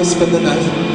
Spend the night.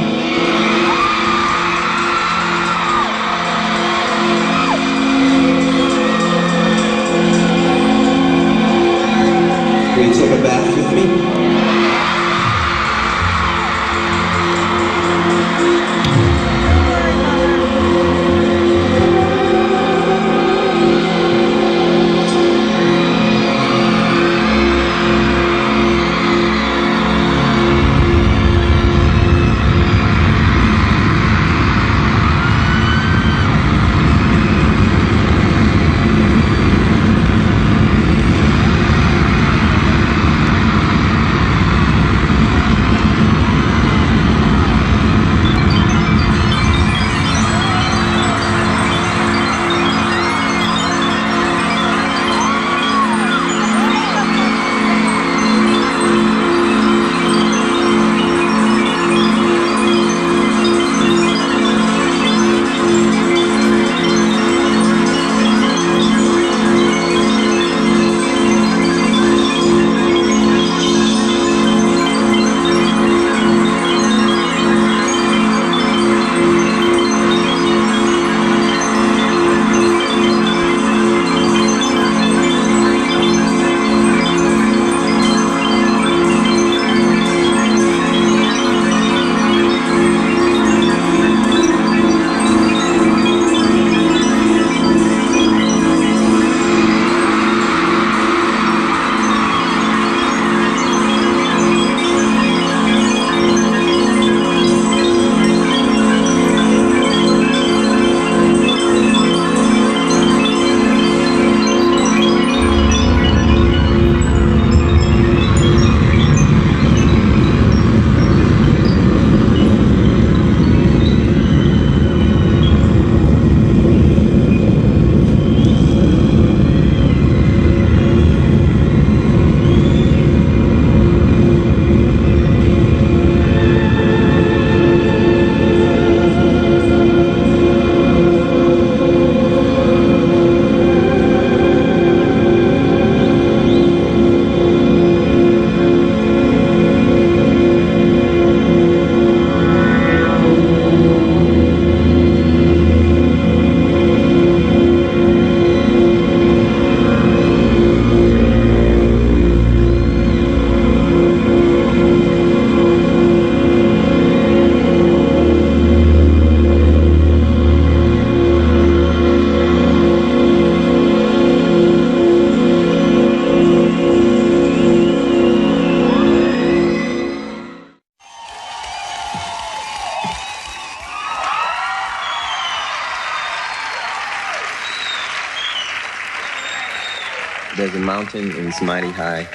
There's a mountain and it's mighty high,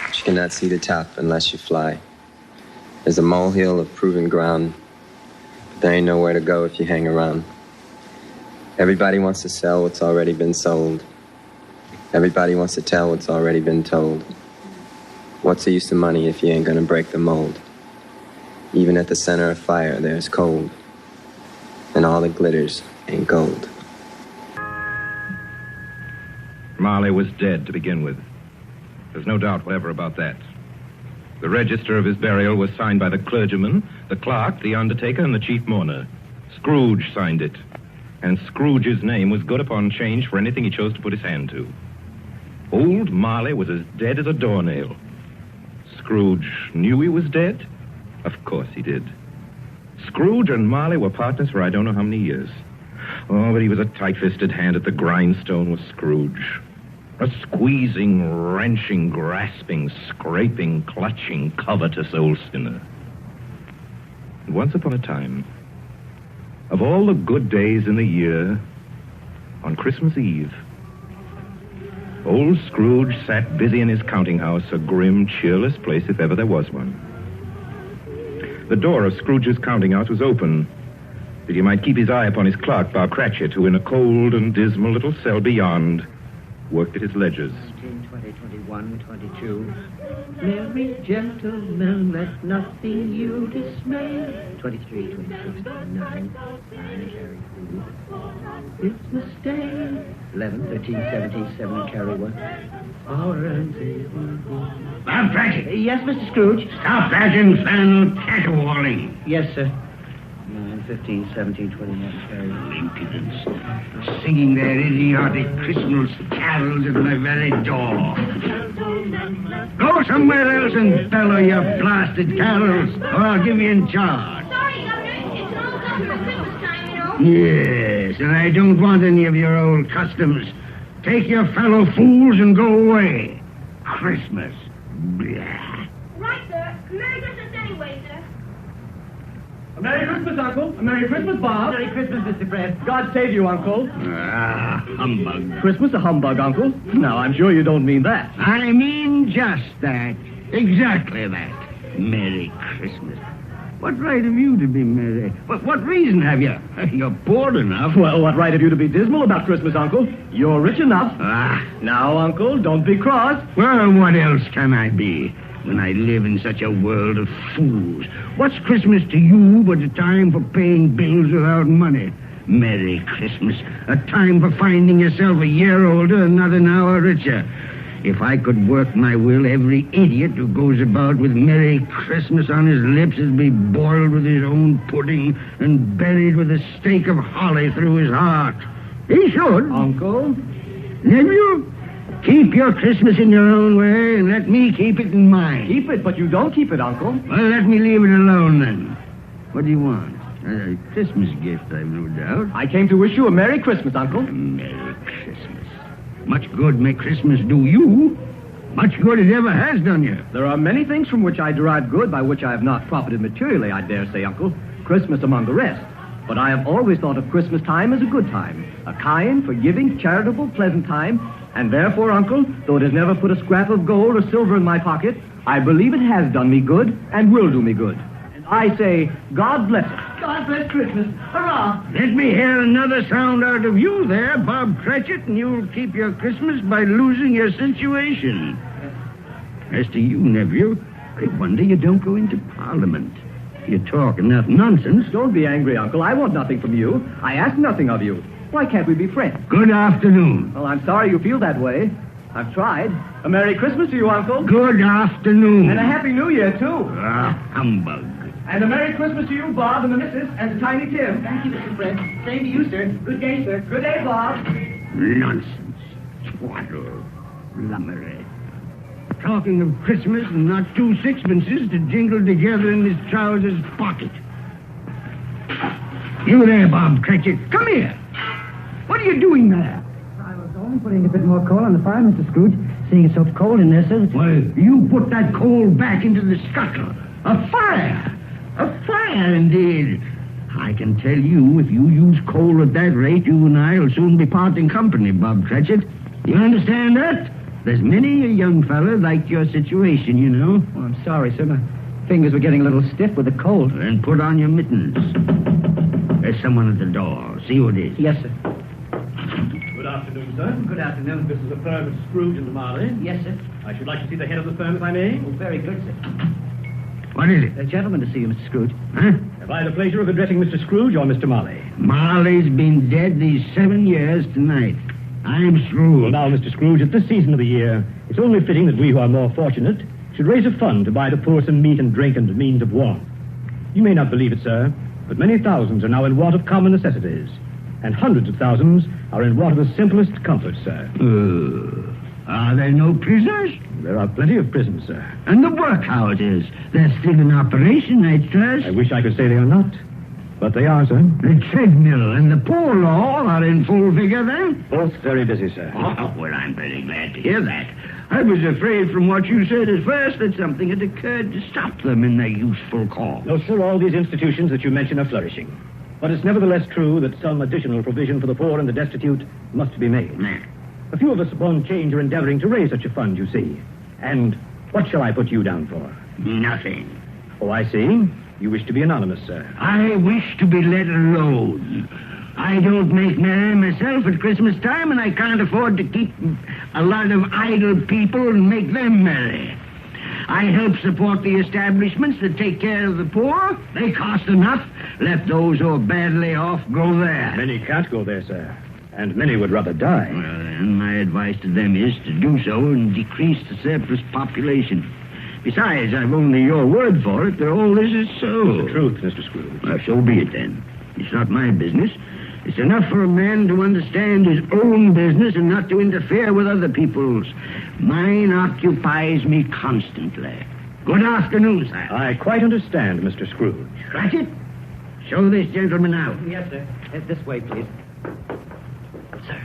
but you cannot see the top unless you fly. There's a molehill of proven ground, but there ain't nowhere to go if you hang around. Everybody wants to sell what's already been sold. Everybody wants to tell what's already been told. What's the use of money if you ain't gonna break the mold? Even at the center of fire, there's cold, and all that glitters ain't gold. Marley was dead to begin with. There's no doubt whatever about that. The register of his burial was signed by the clergyman, the clerk, the undertaker, and the chief mourner. Scrooge signed it. And Scrooge's name was good upon change for anything he chose to put his hand to. Old Marley was as dead as a doornail. Scrooge knew he was dead? Of course he did. Scrooge and Marley were partners for I don't know how many years. Oh, but he was a tight-fisted hand at the grindstone, was Scrooge. A squeezing, wrenching, grasping, scraping, clutching, covetous old sinner. And once upon a time, of all the good days in the year, on Christmas Eve, old Scrooge sat busy in his counting house, a grim, cheerless place if ever there was one. The door of Scrooge's counting house was open, that he might keep his eye upon his clerk, Bob Cratchit, who in a cold and dismal little cell beyond worked at his ledgers. 19, 20, 21, 22. Merry gentlemen, let nothing you dismay. 23, 26, 29. Carry through. Christmas Day. 11, 13, 17, 7, carry 1. Bob Cratchit. Yes, Mr. Scrooge? Stop that infernal caterwauling. Yes, sir. 9, 15, 17, 21, carry 1. Impudence. Singing their idiotic Christmas carols at my very door. Go somewhere else and bellow your blasted carols, or I'll give you in charge. Sorry, Governor. It's almost up for Christmas time, you know. Yes, and I don't want any of your old customs. Take your fellow fools and go away. Christmas. Blah. Right, sir. Merry Christmas anyway, sir. A Merry Christmas, Uncle. A Merry Christmas, Bob. Merry Christmas, Mr. Fred. God save you, Uncle. Ah, humbug. Christmas a humbug, Uncle? Now, I'm sure you don't mean that. I mean just that. Exactly that. Merry Christmas. What right have you to be merry? What reason have you? You're poor enough. Well, what right have you to be dismal about Christmas, Uncle? You're rich enough. Ah, Now, Uncle, don't be cross. well, what else can I be when I live in such a world of fools? What's Christmas to you but a time for paying bills without money? Merry Christmas, a time for finding yourself a year older and not an hour richer. If I could work my will, every idiot who goes about with Merry Christmas on his lips would be boiled with his own pudding and buried with a stake of holly through his heart. He should. Uncle? Nephew, keep your Christmas in your own way and let me keep it in mine. Keep it, but you don't keep it, Uncle. Well, let me leave it alone then. What do you want? A Christmas gift, I've no doubt. I came to wish you a Merry Christmas, Uncle. Merry Christmas. Much good may Christmas do you. Much good it ever has done you. There are many things from which I derive good by which I have not profited materially, I dare say, Uncle. Christmas among the rest. But I have always thought of Christmas time as a good time. A kind, forgiving, charitable, pleasant time. And therefore, Uncle, though it has never put a scrap of gold or silver in my pocket, I believe it has done me good and will do me good. And I say, God bless it. God bless Christmas. Hurrah! Let me hear another sound out of you there, Bob Cratchit, and you'll keep your Christmas by losing your situation. As to you, nephew, I wonder you don't go into Parliament. You talk enough nonsense. Don't be angry, Uncle. I want nothing from you. I ask nothing of you. Why can't we be friends? Good afternoon. Well, I'm sorry you feel that way. I've tried. A Merry Christmas to you, Uncle. Good afternoon. And a Happy New Year, too. Ah, humbug. And a Merry Christmas to you, Bob, and the missus, and to Tiny Tim. Thank you, Mr. Fred. Same to you, sir. Good day, sir. Good day, Bob. Nonsense. Twaddle. Flummery. Talking of Christmas and not 2 sixpences to jingle together in his trousers pocket. You there, Bob Cratchit. Come here. What are you doing there? I was only putting a bit more coal on the fire, Mr. Scrooge. Seeing it's so cold in there, sir. Well, you put that coal back into the scuttle. A fire. A fire, indeed. I can tell you, if you use coal at that rate, you and I will soon be parting company, Bob Cratchit. You understand that? There's many a young fella like your situation, you know. Oh, I'm sorry, sir. My fingers were getting a little stiff with the cold. Then put on your mittens. There's someone at the door. See who it is. Yes, sir. Good afternoon, sir. Good afternoon. This is the firm of Scrooge and Marley. Yes, sir. I should like to see the head of the firm, if I may. Oh, very good, sir. What is it? A gentleman to see you, Mr. Scrooge. Huh? Have I the pleasure of addressing Mr. Scrooge or Mr. Marley? Marley's been dead these 7 years tonight. I'm Well, Scrooge. now, Mr. Scrooge, at this season of the year, it's only fitting that we who are more fortunate should raise a fund to buy the poor some meat and drink and means of warmth. You may not believe it, sir, but many thousands are now in want of common necessities, and hundreds of thousands are in want of the simplest comforts, sir. Are there no prisoners? There are plenty of prisons, sir. And the workhouses? They're still in operation, I trust. I wish I could say they are not, but they are, sir. The treadmill and the poor law are in full vigor then? Both very busy, sir. Oh, well, I'm very glad to hear that. I was afraid from what you said at first that something had occurred to stop them in their useful cause. No, sir, all these institutions that you mention are flourishing. But it's nevertheless true that some additional provision for the poor and the destitute must be made. Nah. A few of us upon change are endeavoring to raise such a fund, you see. And what shall I put you down for? Nothing. Oh, I see. You wish to be anonymous, sir. I wish to be let alone. I don't make merry myself at Christmas time, and I can't afford to keep a lot of idle people and make them merry. I help support the establishments that take care of the poor. They cost enough. Let those who are badly off go there. Many can't go there, sir. And many would rather die. Well, then, my advice to them is to do so and decrease the surplus population. Besides, I've only your word for it that all this is so. The truth, Mr. Scrooge. Well, so be it then. It's not my business. It's enough for a man to understand his own business and not to interfere with other people's. Mine occupies me constantly. Good afternoon, sir. I quite understand, Mr. Scrooge. Cratchit, show this gentleman out. Yes, sir. This way, please. Sir,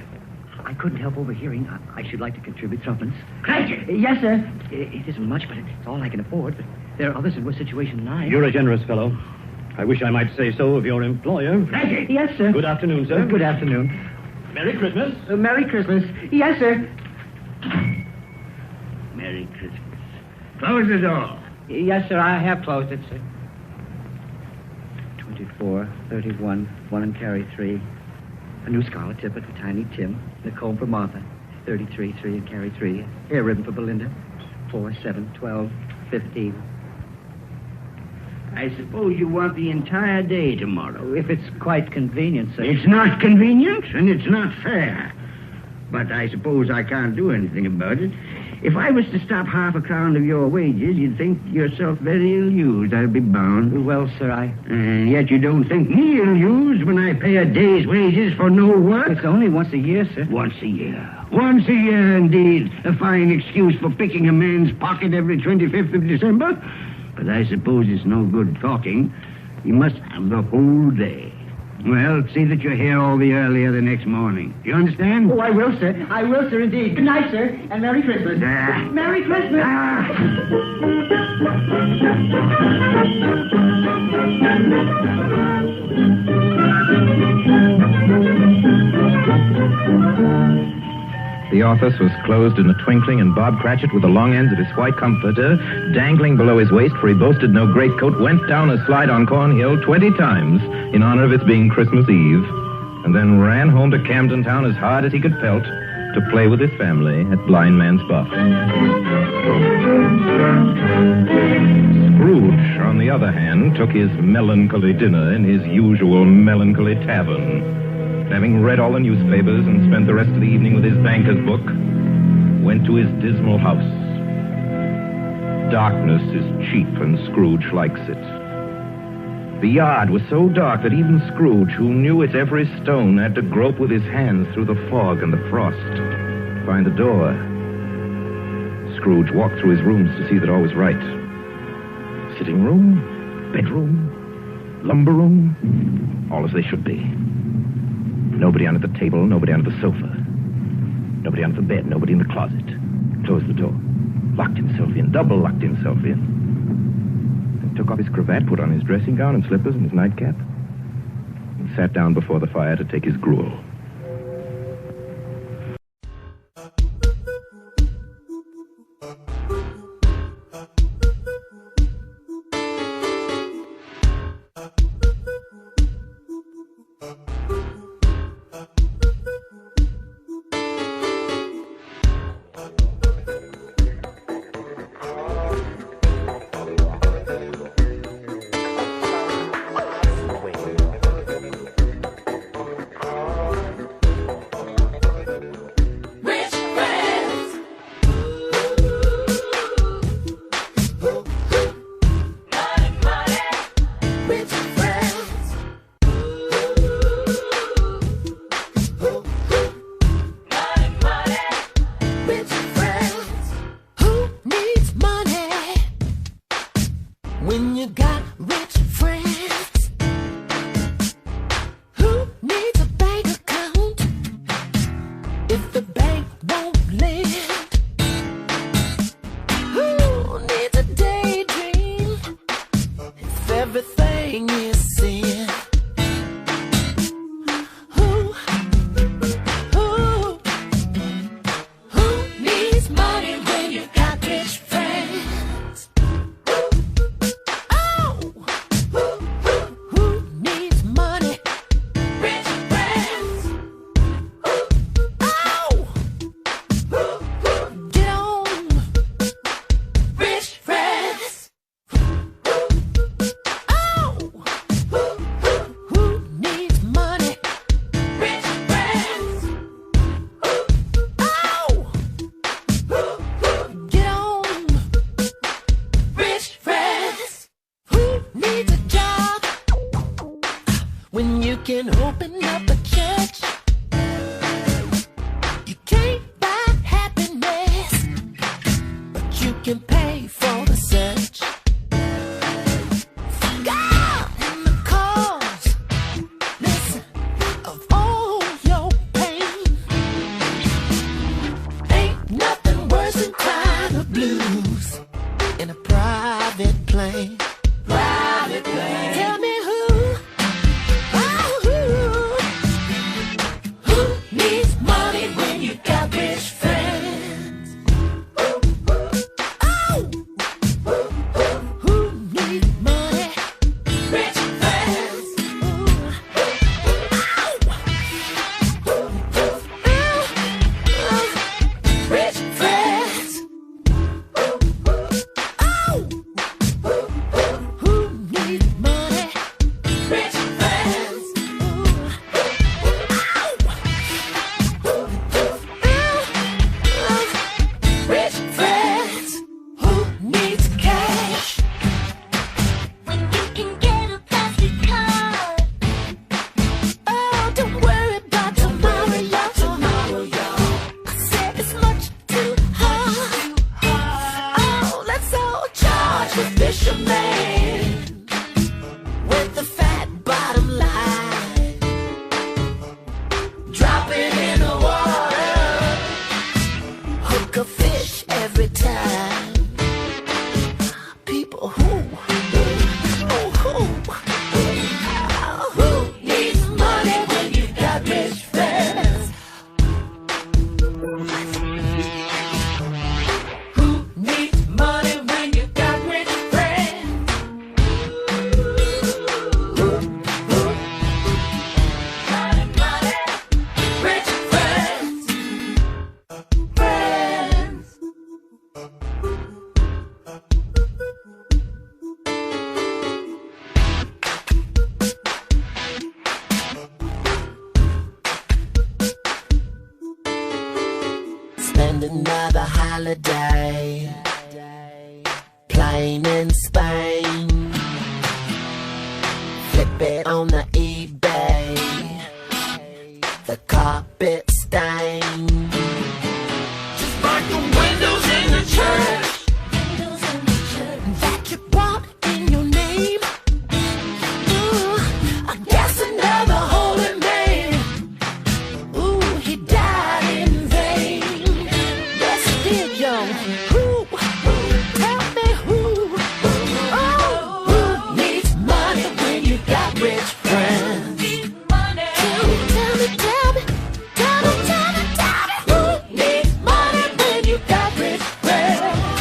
I couldn't help overhearing. I should like to contribute threepence. Cratchit! Yes, sir. It isn't much, but it's all I can afford. But there are others in worse situation than I am. You're a generous fellow. I wish I might say so of your employer. Cratchit! Yes, sir. Good afternoon, sir. Good afternoon. Merry Christmas. Merry Christmas. Yes, sir. Merry Christmas. Close the door. Yes, sir. I have closed it, sir. 24, 31, 1 and carry 3. A new scarlet tippet for Tiny Tim. And a comb for Martha. 33, 3 and carry 3. Hair ribbon for Belinda. 4, 7, 12, 15. I suppose you want the entire day tomorrow. If it's quite convenient, sir. It's not convenient, and it's not fair. But I suppose I can't do anything about it. If I was to stop half a crown of your wages, you'd think yourself very ill-used, I'll be bound. Well, sir, And yet you don't think me ill-used when I pay a day's wages for no work? It's only once a year, sir. Once a year. Once a year, indeed. A fine excuse for picking a man's pocket every 25th of December. But I suppose it's no good talking. You must have the whole day. Well, see that you're here all the earlier the next morning. Do you understand? Oh, I will, sir. I will, sir, indeed. Good night, sir, and Merry Christmas. Merry Christmas. The office was closed in a twinkling, and Bob Cratchit, with the long ends of his white comforter dangling below his waist, for he boasted no greatcoat, went down a slide on Cornhill 20 times in honor of its being Christmas Eve, and then ran home to Camden Town as hard as he could pelt to play with his family at Blind Man's Buff. Scrooge, on the other hand, took his melancholy dinner in his usual melancholy tavern. Having read all the newspapers and spent the rest of the evening with his banker's book, went to his dismal house. Darkness is cheap, and Scrooge likes it. The yard was so dark that even Scrooge, who knew its every stone, had to grope with his hands through the fog and the frost to find the door. Scrooge walked through his rooms to see that all was right. Sitting room, bedroom, lumber room, all as they should be. Nobody under the table, nobody under the sofa. Nobody under the bed, nobody in the closet. Closed the door. Locked himself in, double locked himself in. And took off his cravat, put on his dressing gown and slippers and his nightcap, and sat down before the fire to take his gruel. when you can open up a church. You can't buy happiness, but you can pay for the search. God in the cause, listen, of all your pain. Ain't nothing worse than crying the blues in a private plane. Private plane. Tell me who needs money when you got rich friends? Oh, who needs money? Rich friends. Rich friends. Oh. Who needs money? Rich friends. Rich friends. Who needs cash? When you can get a plastic card. Oh, don't worry about tomorrow, y'all. Tomorrow, y'all. I said it's much too hard. Oh, let's all charge the fisherman with the fat bottom line. Drop it in the water, hook a fish every time. People who needs money when you got rich friends? Who needs money when you got rich friends? Money, rich friends, friends. Spend another holiday playing in Spain. Flip it on the eBay. The carpet stain. Just like the windows in the church that you bought in your name. I guess another holy man. Ooh, he died in vain. Yes, he did, yo. Who? Tell me who? Oh, who needs money when you got rich friends? Tell me, who needs money when you got rich friends?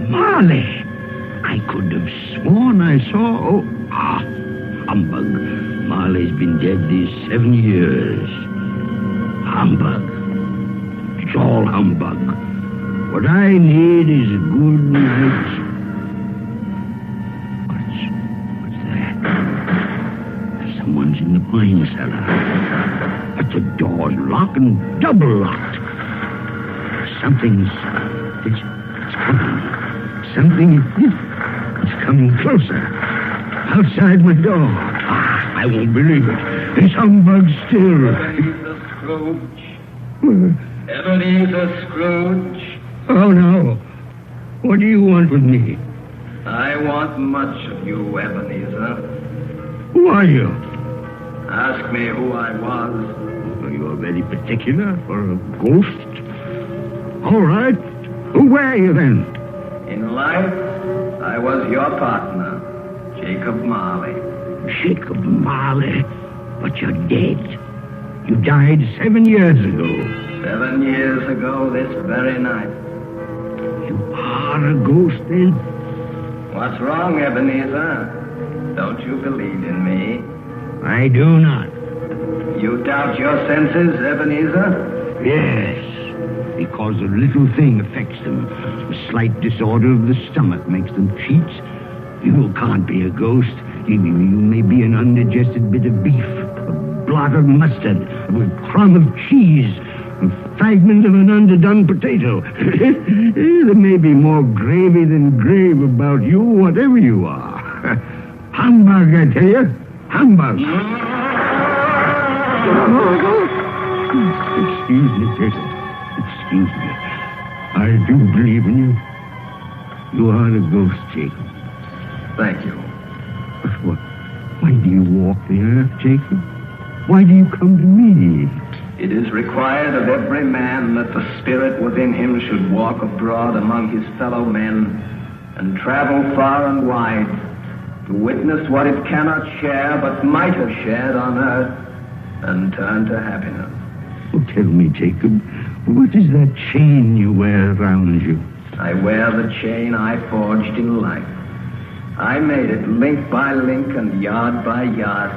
Marley! I could have sworn I saw... humbug. Marley's been dead these 7 years. Humbug. It's all humbug. What I need is a good night's... What's that? Someone's in the wine cellar. But the door's locked and double locked. Something's... It's coming. It's coming closer. Outside my door. I won't believe it. It's humbug still. Ebenezer Scrooge. Ebenezer Scrooge. Oh, no. What do you want with me? I want much of you, Ebenezer. Who are you? Ask me who I was. You're very particular for a ghost. All right. Who were you then? In life, I was your partner, Jacob Marley. Jacob Marley? But you're dead. You died 7 years ago. 7 years ago this very night. You are a ghost then? What's wrong, Ebenezer? Don't you believe in me? I do not. You doubt your senses, Ebenezer? Yes. Because a little thing affects them. A slight disorder of the stomach makes them cheats. You can't be a ghost. You may be an undigested bit of beef, a blot of mustard, a crumb of cheese, a fragment of an underdone potato. There may be more gravy than grave about you, whatever you are. Humbug, I tell you. Humbug. Excuse me, Jacob. Excuse me. I do believe in you. You are a ghost, Jacob. Thank you. But what? Why do you walk the earth, Jacob? Why do you come to me? It is required of every man that the spirit within him should walk abroad among his fellow men and travel far and wide to witness what it cannot share but might have shared on earth and turn to happiness. Oh, tell me, Jacob, what is that chain you wear around you? I wear the chain I forged in life. I made it link by link and yard by yard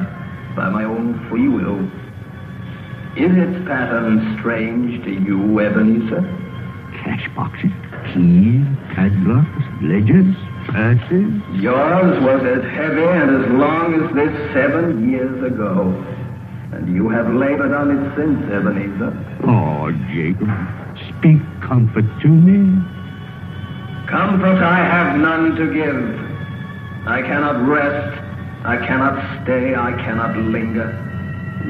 by my own free will. Is its pattern strange to you, Ebenezer? Cash boxes, keys, padlocks, ledgers, purses. Yours was as heavy and as long as this 7 years ago. And you have labored on it since, Ebenezer. Oh, Jacob, speak comfort to me. Comfort I have none to give. I cannot rest, I cannot stay, I cannot linger.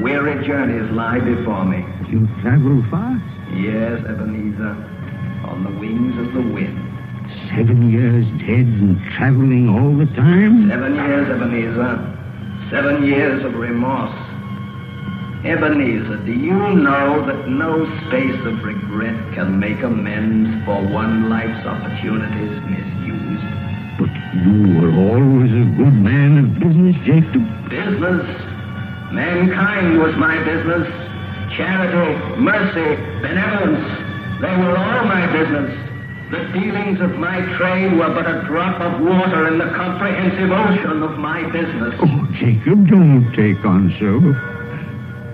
Weary journeys lie before me. You travel fast? Yes, Ebenezer, on the wings of the wind. 7 years dead and traveling all the time? 7 years, Ebenezer. 7 years of remorse. Ebenezer, do you know that no space of regret can make amends for one life's opportunities misused? But you were always a good man of business, Jacob. Business? Mankind was my business. Charity, mercy, benevolence, they were all my business. The dealings of my trade were but a drop of water in the comprehensive ocean of my business. Oh, Jacob, don't take on so.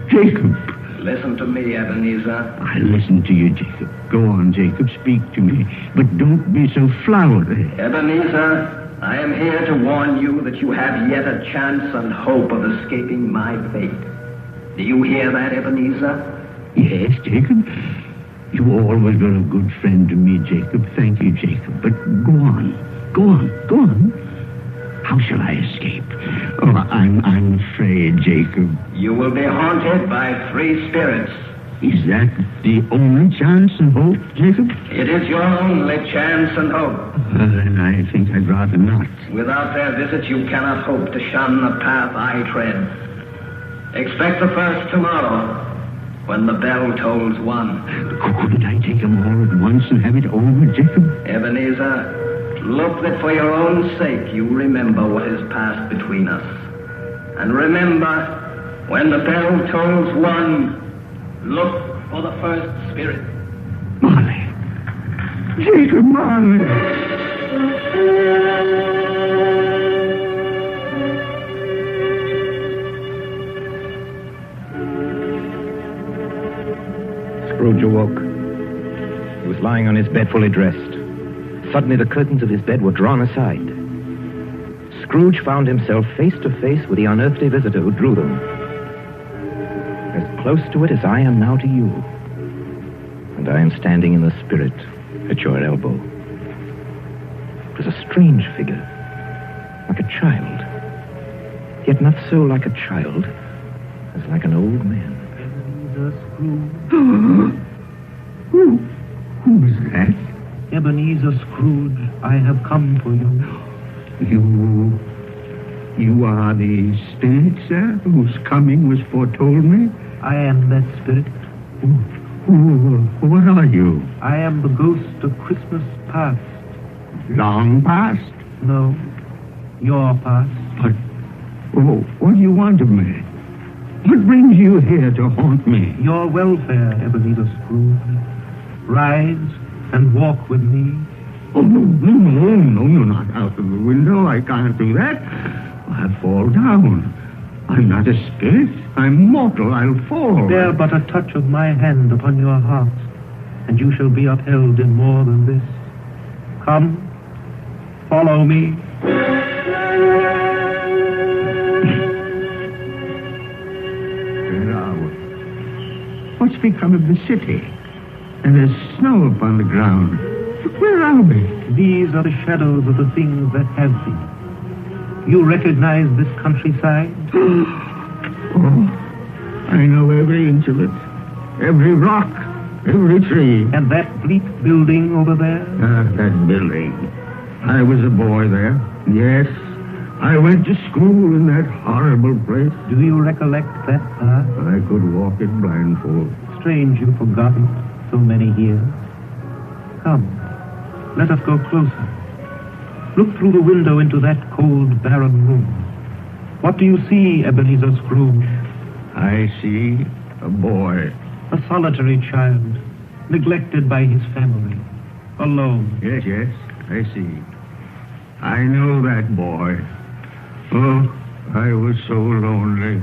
Jacob. Listen to me, Ebenezer. I listen to you, Jacob. Go on, Jacob, speak to me. But don't be so flowery. Ebenezer, I am here to warn you that you have yet a chance and hope of escaping my fate. Do you hear that, Ebenezer? Yes, Jacob. You always were a good friend to me, Jacob. Thank you, Jacob. But go on. Go on. Go on. How shall I escape? Oh, I'm afraid, Jacob. You will be haunted by three spirits. Is that the only chance and hope, Jacob? It is your only chance and hope. Then I think I'd rather not. Without their visit, you cannot hope to shun the path I tread. Expect the first tomorrow, when the bell tolls 1. Couldn't I take them all at once and have it over, Jacob? Ebenezer, look that for your own sake you remember what has passed between us. And remember When the bell tolls one, look for the first spirit. Marley. Jacob Marley. Scrooge awoke. He was lying on his bed fully dressed. Suddenly the curtains of his bed were drawn aside. Scrooge found himself face to face with the unearthly visitor who drew them. As close to it as I am now to you. And I am standing in the spirit at your elbow. It was a strange figure, like a child. Yet not so like a child as like an old man. Ebenezer Scrooge. Who is that? Ebenezer Scrooge, I have come for you. You are the spirit, sir, whose coming was foretold me? I am that spirit. What are you? I am the ghost of Christmas past. Long past? No, your past. But, what do you want of me? What brings you here to haunt me? Your welfare, Ebenezer Scrooge. Rise and walk with me. Oh, no, not out of the window. I can't do that. I'll fall down. I'm not a spirit. I'm mortal. I'll fall. Bear but a touch of my hand upon your heart, and you shall be upheld in more than this. Come, follow me. Where are we? What's become of the city? And there's snow upon the ground. Where are we? These are the shadows of the things that have been. You recognize this countryside? Oh, I know every inch of it. Every rock, every tree. And that bleak building over there? That building. I was a boy there. Yes, I went to school in that horrible place. Do you recollect that path? I could walk it blindfold. Strange you've forgotten so many years. Come, let us go closer. Look through the window into that cold, barren room. What do you see, Ebenezer Scrooge? I see a boy. A solitary child, neglected by his family, alone. Yes, I see. I know that boy. Oh, I was so lonely.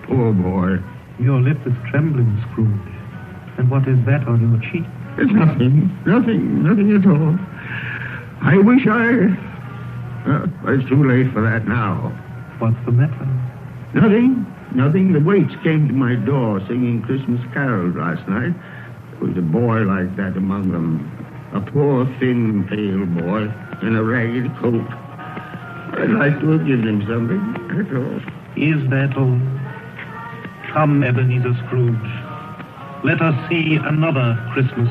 Poor boy. Your lip is trembling, Scrooge. And what is that on your cheek? It's nothing at all. I wish it's too late for that now. What's the matter? Nothing. The waits came to my door singing Christmas carols last night. There was a boy like that among them. A poor, thin, pale boy in a ragged coat. I'd like to have given him something, that's all. Is that all? Come, Ebenezer Scrooge. Let us see another Christmas.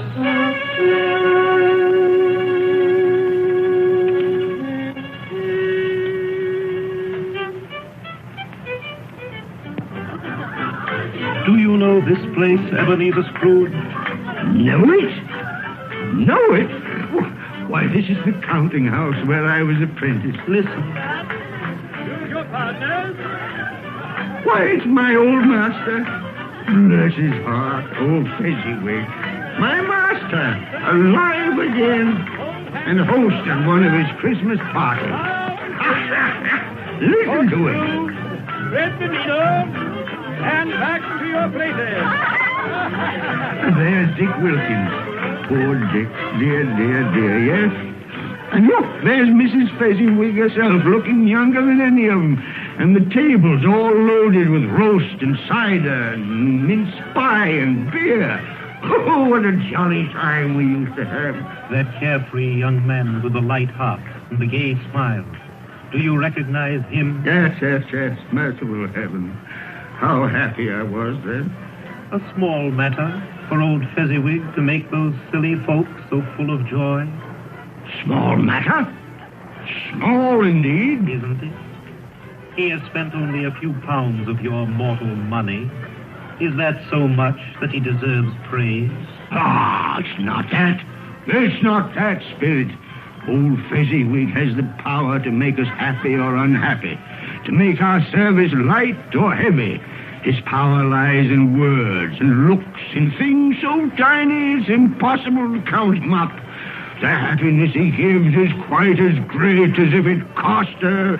Do you know this place, Ebenezer Scrooge? Know it? Why, this is the counting house where I was apprenticed. Listen. Choose your partners. Why, it's my old master. Bless his heart, old Fezziwig. My master, alive again, and host of one of his Christmas parties. Listen to him. Red Benito, and back to your places. And there's Dick Wilkins. Poor Dick. Dear, yes. And look, there's Mrs. Fezziwig herself, looking younger than any of them. And the tables all loaded with roast and cider and mince pie and beer. Oh, what a jolly time we used to have. That carefree young man with the light heart and the gay smile. Do you recognize him? Yes. Merciful heaven. How happy I was then. A small matter for old Fezziwig to make those silly folks so full of joy. Small matter? Small indeed. Isn't it? He has spent only a few pounds of your mortal money. Is that so much that he deserves praise? It's not that. It's not that, Spirit. Old Fezziwig has the power to make us happy or unhappy, to make our service light or heavy, His power lies in words and looks, in things so tiny it's impossible to count them up. The happiness he gives is quite as great as if it cost her...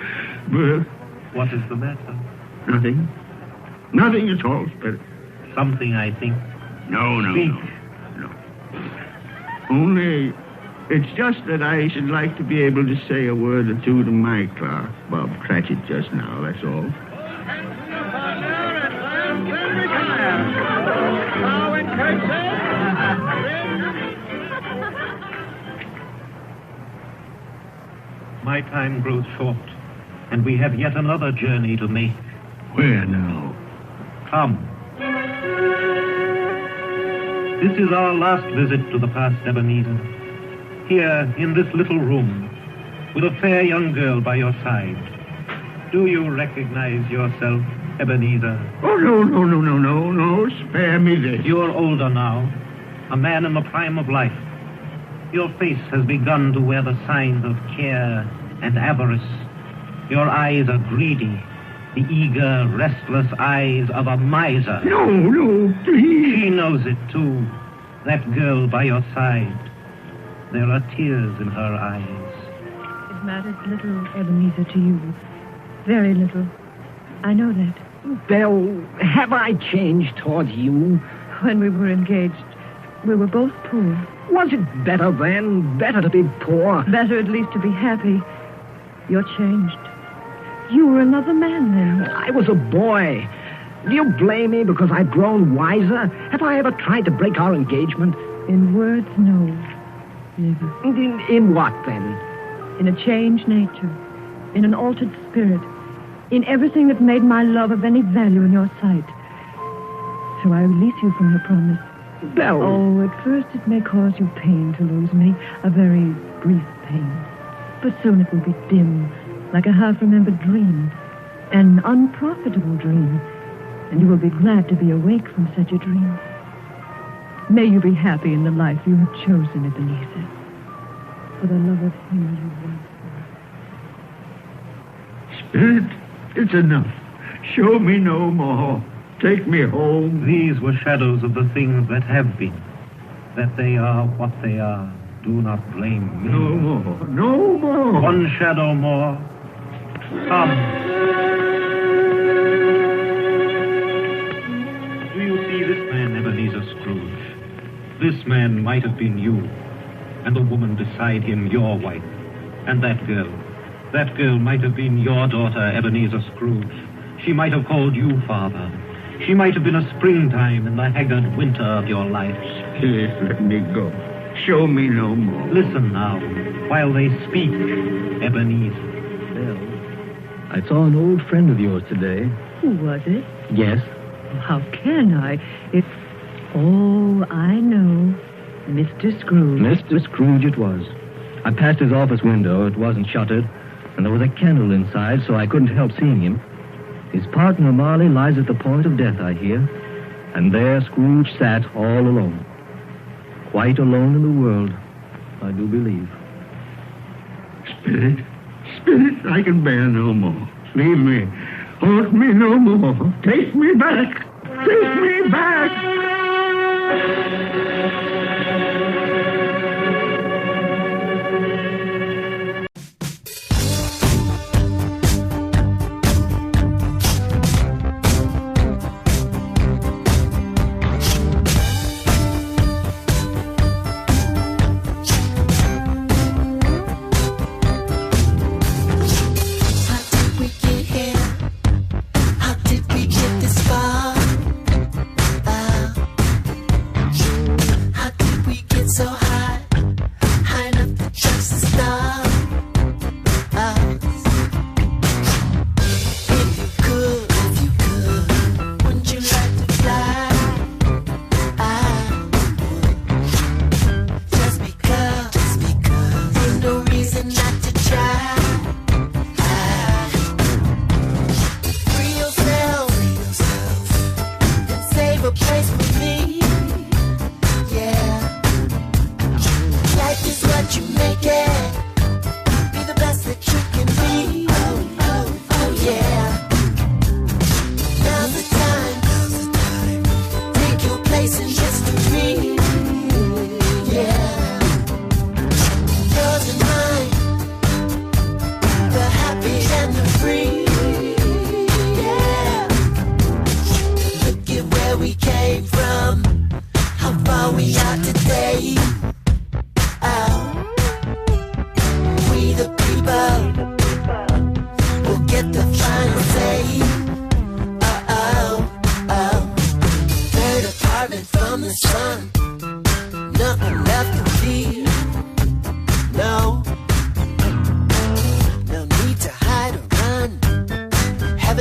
What is the matter? Nothing. Nothing at all, Spirit. Something, I think. No. Only, it's just that I should like to be able to say a word or two to my clerk, Bob Cratchit, just now, that's all. My time grows short, and we have yet another journey to make. Where now? Come. This is our last visit to the past, Ebenezer. Here, in this little room, with a fair young girl by your side. Do you recognize yourself, Ebenezer? Oh, no. Spare me this. You're older now, a man in the prime of life. Your face has begun to wear the signs of care and avarice. Your eyes are greedy, the eager, restless eyes of a miser. No, please. She knows it, too, that girl by your side. There are tears in her eyes. It matters little, Ebenezer, to you. Very little. I know that. Belle, have I changed towards you? When we were engaged, we were both poor. Was it better then? Better to be poor? Better at least to be happy. You're changed. You were another man then. I was a boy. Do you blame me because I've grown wiser? Have I ever tried to break our engagement? In words, no. Never. In what, then? In a changed nature. In an altered spirit. In everything that made my love of any value in your sight. So I release you from your promise. Belle. Oh, at first it may cause you pain to lose me. A very brief pain. But soon it will be dim, like a half-remembered dream. An unprofitable dream. And you will be glad to be awake from such a dream. May you be happy in the life you have chosen, Ebenezer. For the love of him you once were. Spirit, it's enough. Show me no more. Take me home. These were shadows of the things that have been. That they are what they are. Do not blame me. No more. One shadow more. Come. Do you see this man, Ebenezer Scrooge? This man might have been you, and the woman beside him your wife. And that girl might have been your daughter, Ebenezer Scrooge. She might have called you father. She might have been a springtime in the haggard winter of your life. Please let me go. Show me no more. Listen now, while they speak, Ebenezer. Well, I saw an old friend of yours today. Who was it? Yes. How can I? Oh, I know. Mr. Scrooge. Mr. Scrooge it was. I passed his office window. It wasn't shuttered, and there was a candle inside, so I couldn't help seeing him. His partner, Marley, lies at the point of death, I hear. And there Scrooge sat all alone. Quite alone in the world, I do believe. Spirit, I can bear no more. Leave me. Hold me no more. Take me back. Take me back. How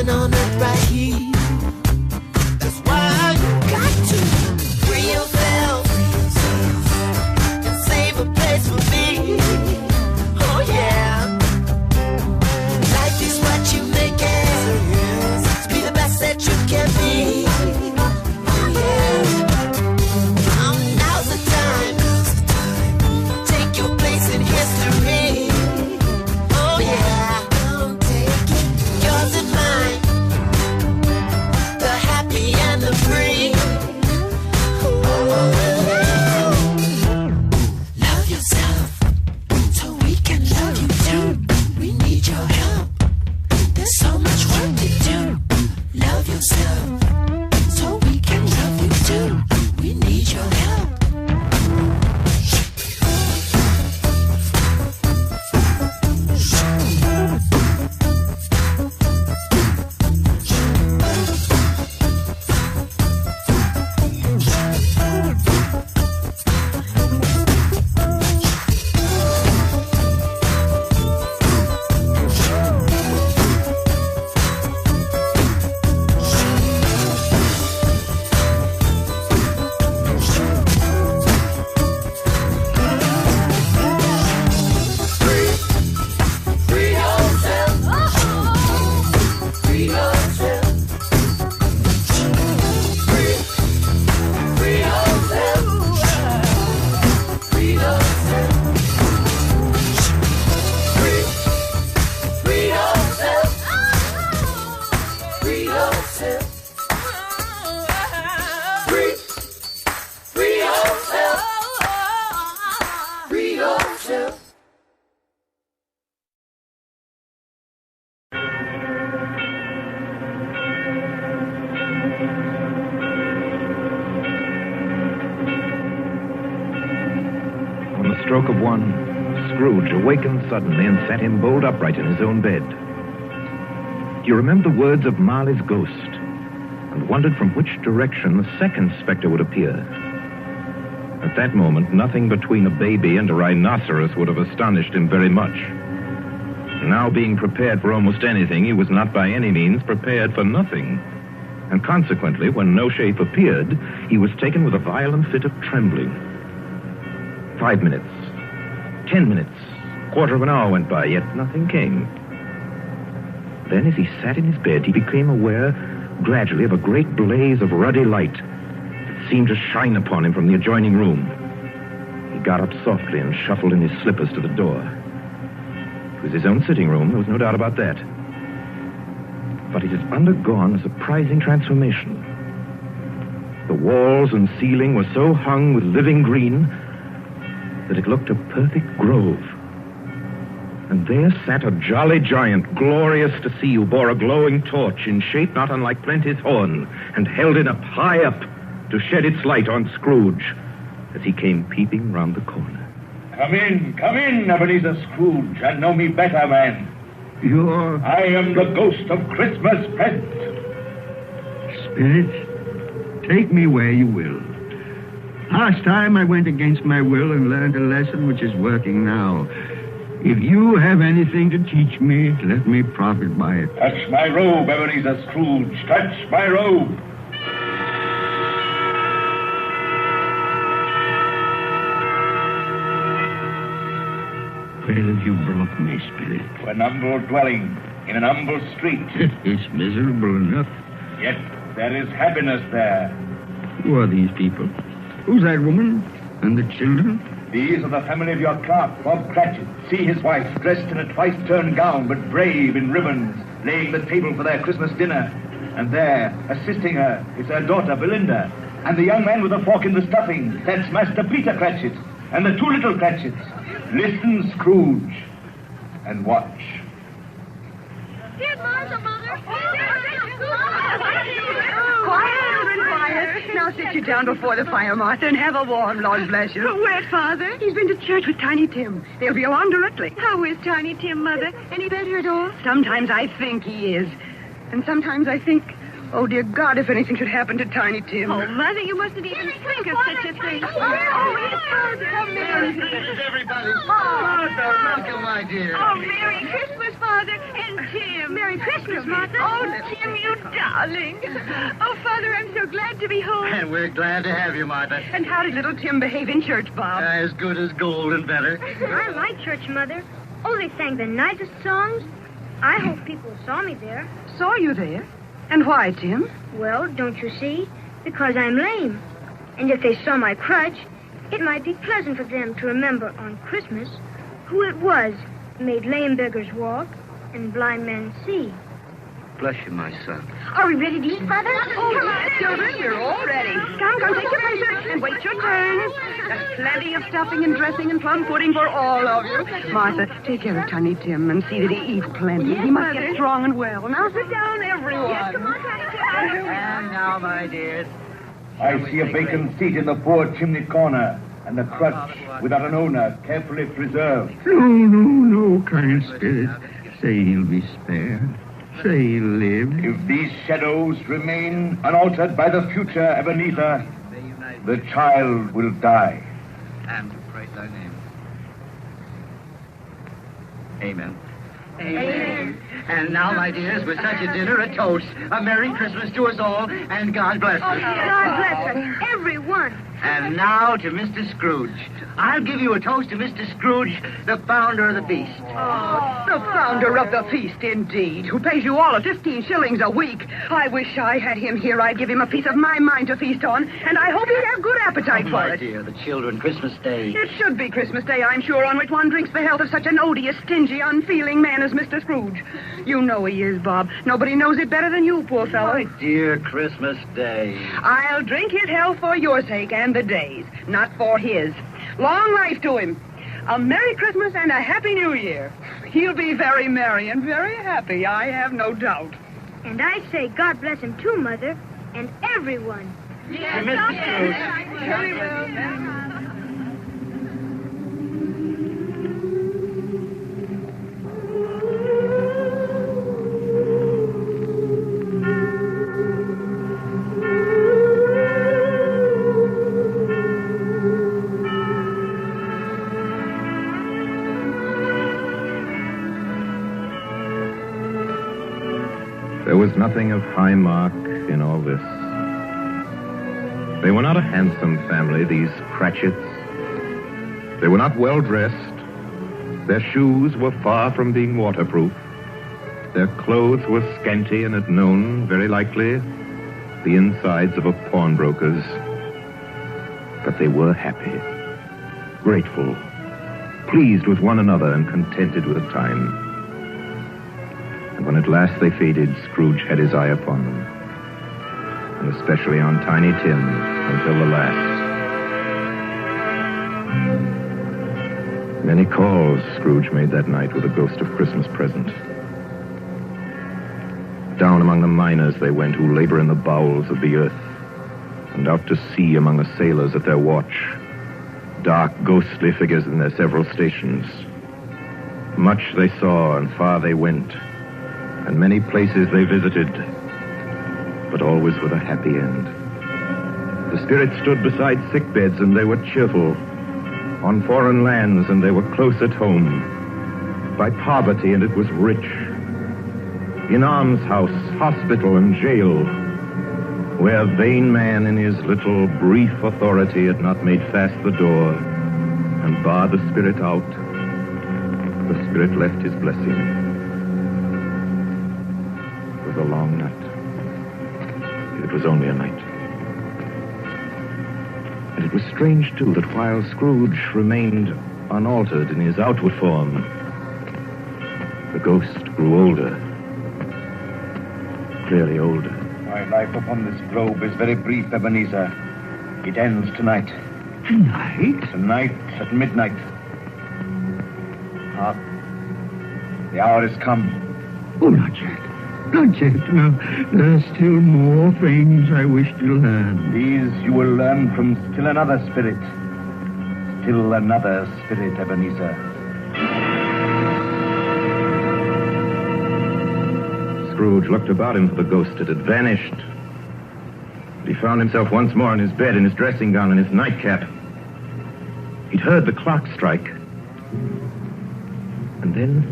heaven on earth right here. That's why you got to free yourself and save a place for me. Oh yeah. Life is what you make it. To be the best that you can be. Oh yeah. Now's the time. Take your place in history. Oh yeah. Yours and mine. The happy and the free. Love yourself so we can love you too. We need your help. There's so much work to do. Love yourself so we can love you too. We need your help. Stroke of one, Scrooge awakened suddenly and sat him bolt upright in his own bed. He remembered the words of Marley's ghost and wondered from which direction the second specter would appear. At that moment, nothing between a baby and a rhinoceros would have astonished him very much. Now being prepared for almost anything, he was not by any means prepared for nothing. And consequently, when no shape appeared, he was taken with a violent fit of trembling. 5 minutes, 10 minutes, quarter of an hour went by, yet nothing came. Then, as he sat in his bed, he became aware gradually of a great blaze of ruddy light that seemed to shine upon him from the adjoining room. He got up softly and shuffled in his slippers to the door. It was his own sitting room, there was no doubt about that. But it had undergone a surprising transformation. The walls and ceiling were so hung with living green that it looked a perfect grove. And there sat a jolly giant, glorious to see, who bore a glowing torch in shape not unlike Plenty's horn, and held it up high up to shed its light on Scrooge as he came peeping round the corner. Come in, Ebenezer Scrooge, and know me better, man. You're... I am the ghost of Christmas present. Spirit, take me where you will. Last time I went against my will and learned a lesson which is working now. If you have anything to teach me, let me profit by it. Touch my robe, Ebenezer Scrooge. Touch my robe. Where have you brought me, Spirit? To an humble dwelling in an humble street. It's miserable enough. Yet there is happiness there. Who are these people? Who's that woman? And the children? These are the family of your clerk, Bob Cratchit. See his wife, dressed in a twice-turned gown, but brave in ribbons, laying the table for their Christmas dinner. And there, assisting her, is her daughter, Belinda. And the young man with a fork in the stuffing, that's Master Peter Cratchit. And the two little Cratchits. Listen, Scrooge, and watch. Here's Martha, Mother. Quiet. Now sit you down before the fire, Martha, and have a warm, Lord bless you. Where's Father? He's been to church with Tiny Tim. They'll be along directly. How is Tiny Tim, Mother? Any better at all? Sometimes I think he is. And sometimes I think, oh, dear God, if anything should happen to Tiny Tim. Oh, Mother, you mustn't even think of such a thing. Come in. Everybody. Martha, welcome, my dear. Oh, Merry Christmas, Father. And Tim. Merry Christmas, Martha. Oh, Tim, you darling. Oh, Father, I'm so glad to be home. And we're glad to have you, Martha. And how did little Tim behave in church, Bob? As good as gold and better. I like church, Mother. Oh, they sang the nicest songs. I hope people saw me there. Saw you there? And why, Tim? Well, don't you see? Because I'm lame. And if they saw my crutch, it might be pleasant for them to remember on Christmas who it was made lame beggars walk and blind men see. Bless you, my son. Are we ready to eat, Father? Oh, come on, children, we're all ready. Come, take your places and wait your turn. There's plenty of stuffing and dressing and plum pudding for all of you. Martha, take care of Tiny Tim and see that he eats plenty. Yes, he must Mother. get strong and well. Now sit down, everyone. Yes, come on, Tiny Tim. And now, my dears. I see a vacant seat in the poor chimney corner, and the crutch without an owner, carefully preserved. No, kind spirit. Say he'll be spared. Say he'll live. If these shadows remain unaltered by the future, Ebenezer, the child will die. And to praise thy name. Amen. Amen. And now, my dears, with such a dinner, a toast. A Merry Christmas to us all, and God bless us. God bless us, everyone. And now to Mr. Scrooge. I'll give you a toast to Mr. Scrooge, the founder of the feast. Oh, the founder of the feast, indeed, who pays you all 15 shillings a week. I wish I had him here. I'd give him a piece of my mind to feast on, and I hope he'd have good appetite for my it. dear, the children, Christmas Day. It should be Christmas Day, I'm sure, on which one drinks the health of such an odious, stingy, unfeeling man as Mr. Scrooge. You know he is, Bob. Nobody knows it better than you, poor fellow. My dear Christmas Day. I'll drink his health for your sake and the day's, not for his. Long life to him. A Merry Christmas and a Happy New Year. He'll be very merry and very happy, I have no doubt. And I say God bless him too, Mother, and everyone. Yes, Mr. Scrooge. Very well. There was nothing of high mark in all this. They were not a handsome family, these Cratchits. They were not well-dressed. Their shoes were far from being waterproof. Their clothes were scanty and had known, very likely, the insides of a pawnbroker's. But they were happy, grateful, pleased with one another and contented with time. And when at last they faded, Scrooge had his eye upon them, and especially on Tiny Tim until the last. Many calls Scrooge made that night with a ghost of Christmas present. Down among the miners they went who labor in the bowels of the earth, and out to sea among the sailors at their watch, dark, ghostly figures in their several stations. Much they saw and far they went, and many places they visited, but always with a happy end. The spirits stood beside sick beds, and they were cheerful. On foreign lands, and they were close at home. By poverty, and it was rich. In almshouse, hospital, and jail, where vain man in his little brief authority had not made fast the door and barred the spirit out, the spirit left his blessing. A long night. It was only a night. And it was strange, too, that while Scrooge remained unaltered in his outward form, the ghost grew older. Clearly older. My life upon this globe is very brief, Ebenezer. It ends tonight. Tonight? Tonight at midnight. Ah, the hour has come. Oh, not yet. Not yet. No, there are still more things I wish to learn. These you will learn from still another spirit. Still another spirit, Ebenezer. Scrooge looked about him for the ghost that had vanished. But he found himself once more in his bed, in his dressing gown and his nightcap. He'd heard the clock strike. And then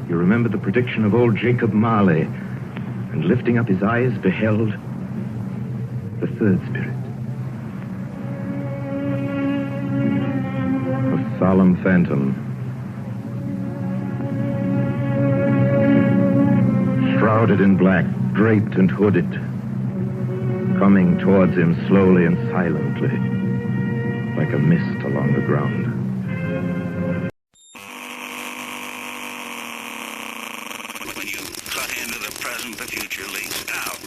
you remembered the prediction of old Jacob Marley, and lifting up his eyes, beheld the third spirit. A solemn phantom, shrouded in black, draped and hooded, coming towards him slowly and silently, like a mist along the ground. When you cut into the present, the future leaks out.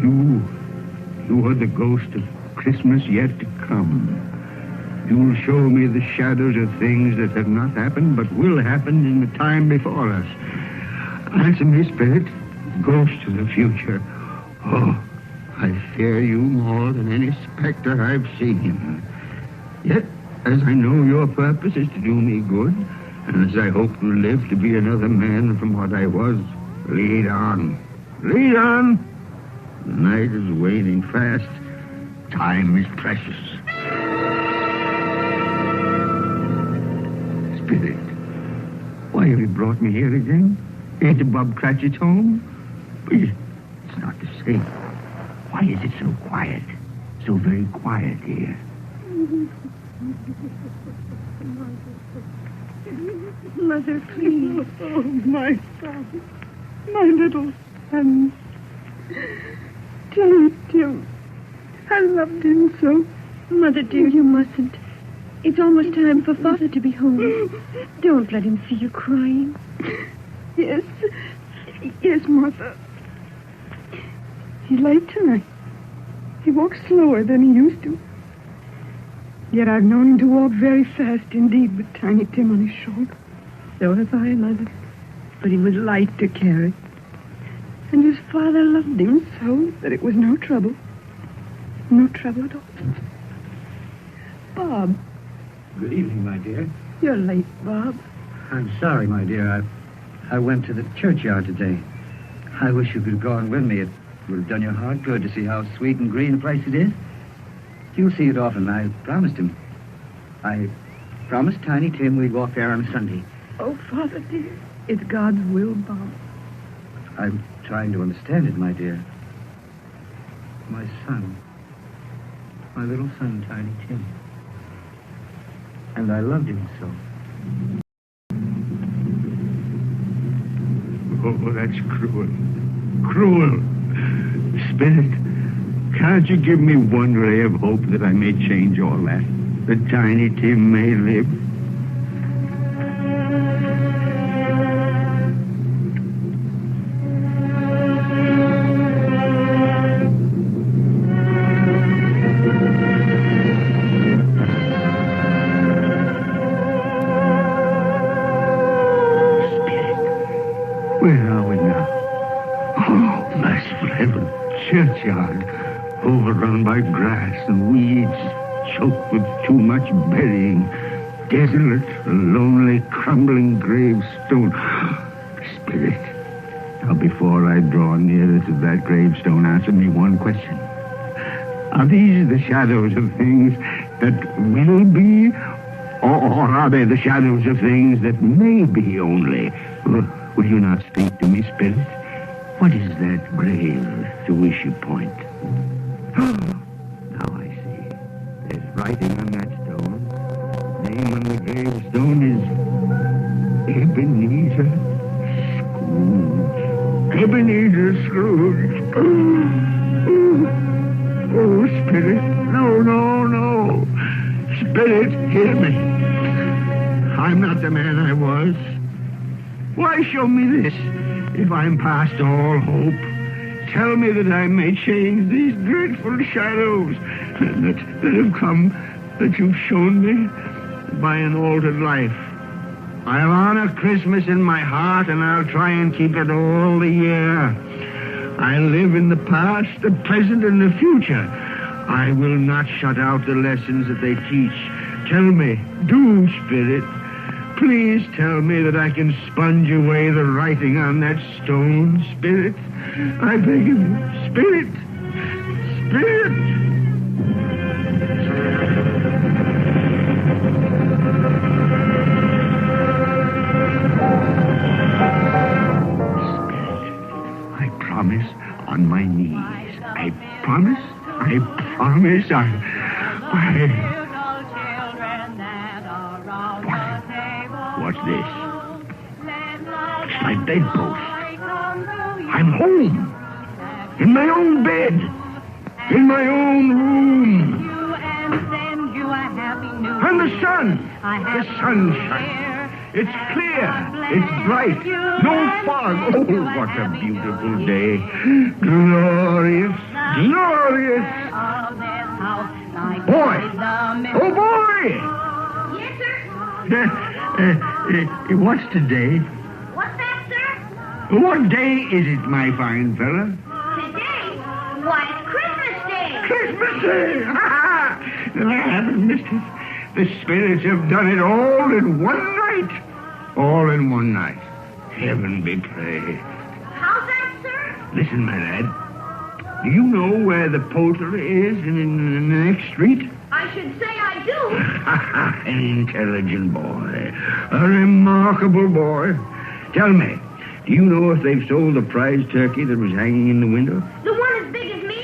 You are the ghost of Christmas yet to come. You'll show me the shadows of things that have not happened, but will happen in the time before us. Answer me, Spirit, ghost of the future. Oh, I fear you more than any specter I've seen. Yet, as I know your purpose is to do me good, And as I hope to live to be another man from what I was, lead on. Lead on. The night is waning fast. Time is precious. Spirit, why have you brought me here again? Into Bob Cratchit's home? But it's not the same. Why is it so quiet? So very quiet here. Mother, please. Oh, my son. My little son. Tell it, Tim. I loved him so. Mother, dear, you mustn't. It's almost time for Father to be home. Don't let him see you crying. Yes. Yes, Martha. He's late tonight. He walks slower than he used to. Yet I've known him to walk very fast indeed with Tiny Tim on his shoulder. So have I, Mother. But he was light to carry. And his father loved him so that it was no trouble. No trouble at all. Bob. Good evening, my dear. You're late, Bob. I'm sorry, my dear. I went to the churchyard today. I wish you could have gone with me. It would have done your heart good to see how sweet and green a place it is. You'll see it often. I promised him. I promised Tiny Tim we'd walk there on Sunday. Oh, Father, dear. It's God's will, Bob. I'm trying to understand it, my dear. My son. My little son, Tiny Tim. And I loved him so. Oh, that's cruel. Cruel. Spirit, can't you give me one ray of hope that I may change all that? That Tiny Tim may live? Where are we now? Oh, merciful heaven. Churchyard, overrun by grass and weeds, choked with too much burying. Desolate, a lonely, crumbling gravestone. Spirit, now before I draw nearer to that gravestone, answer me one question. Are these the shadows of things that will be, or are they the shadows of things that may be only? Will you not speak to me, Spirit? What is that grave to which you point? Now I see. There's writing on that stone. The name on the gravestone is Ebenezer Scrooge. Ebenezer Scrooge. Oh, Spirit. No. Spirit, hear me. I'm not the man I was. Why show me this if I'm past all hope? Tell me that I may change these dreadful shadows that have come, that you've shown me by an altered life. I'll honor Christmas in my heart, and I'll try and keep it all the year. I'll live in the past, the present, and the future. I will not shut out the lessons that they teach. Tell me, do, Spirit. Please tell me that I can sponge away the writing on that stone, Spirit. I beg of you, Spirit. Spirit. Spirit, I promise on my knees. I promise. What's this? It's my bedpost. I'm home. In my own bed. In my own room. And the sun. The sunshine. It's clear. It's bright. No fog. Oh, what a beautiful day. Glorious. Glorious. Boy. Oh, boy. Yes, sir? What's today? What's that, sir? What day is it, my fine fella? Today? Why, it's Christmas Day. Christmas Day! I haven't missed it. The spirits have done it all in one night. all in one night. Heaven be praised. How's that, sir? Listen, my lad. Do you know where the poultry is in the next street? I should say I do. An intelligent boy. A remarkable boy. Tell me, do you know if they've sold the prize turkey that was hanging in the window? The one as big as me?